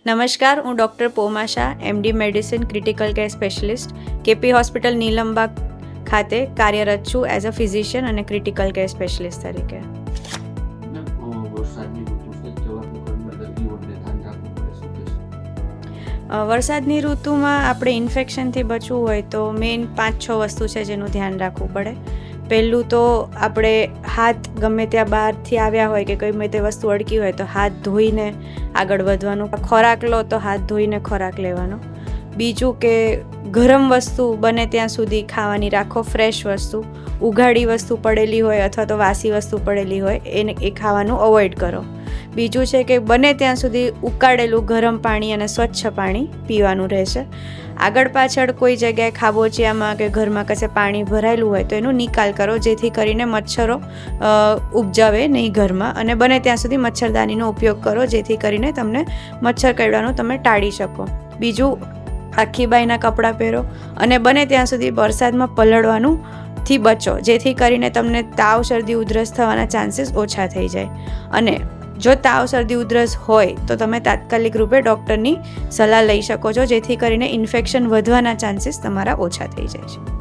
નમસ્કાર, હું doctor Poma Shah, MD medicine critical care specialist, KP hospital Nilambag ખાતે કાર્યરત છું એઝ અ ફિઝિશિયન અને ક્રિટિકલ કેર સ્પેશિયલિસ્ટ તરીકે. વરસાદની ઋતુમાં આપણે ઇન્ફેક્શનથી બચવું હોય તો મેઇન 5-6 વસ્તુ છે જેનું ધ્યાન રાખવું પડે. પહેલું તો આપણે હાથ ગમે ત્યાં બહારથી આવ્યા હોય કે ગમે તે વસ્તુ અડકી હોય તો હાથ ધોઈને આગળ વધવાનું. ખોરાક લો તો હાથ ધોઈને ખોરાક લેવાનો. બીજું કે ગરમ વસ્તુ બને ત્યાં સુધી ખાવાની રાખો, ફ્રેશ વસ્તુ. ઉઘાડી વસ્તુ પડેલી હોય અથવા તો વાસી વસ્તુ પડેલી હોય એ ખાવાનું અવોઇડ કરો. બીજું છે કે બને ત્યાં સુધી ઉકાળેલું ગરમ પાણી અને સ્વચ્છ પાણી પીવાનું રહેશે. આગળ પાછળ કોઈ જગ્યાએ ખાબોચિયામાં કે ઘરમાં કશે પાણી ભરાયેલું હોય તો એનો નિકાલ કરો, જેથી કરીને મચ્છરો ઉપજાવે નહીં ઘરમાં. અને બને ત્યાં સુધી મચ્છરદાનીનો ઉપયોગ કરો, જેથી કરીને તમને મચ્છર કરડવાનું તમે ટાળી શકો. બીજું, આખી બાઈના કપડાં પહેરો અને બને ત્યાં સુધી વરસાદમાં પલળવાનું થી બચો, જેથી કરીને તમને તાવ, શરદી, ઉધરસ થવાના ચાન્સીસ ઓછા થઈ જાય. અને જો તાવ, શરદી, ઉધરસ હોય તો તમે તાત્કાલિક રૂપે ડૉક્ટરની સલાહ લઈ શકો છો, જેથી કરીને ઇન્ફેક્શન વધવાના ચાન્સીસ તમારા ઓછા થઈ જાય છે.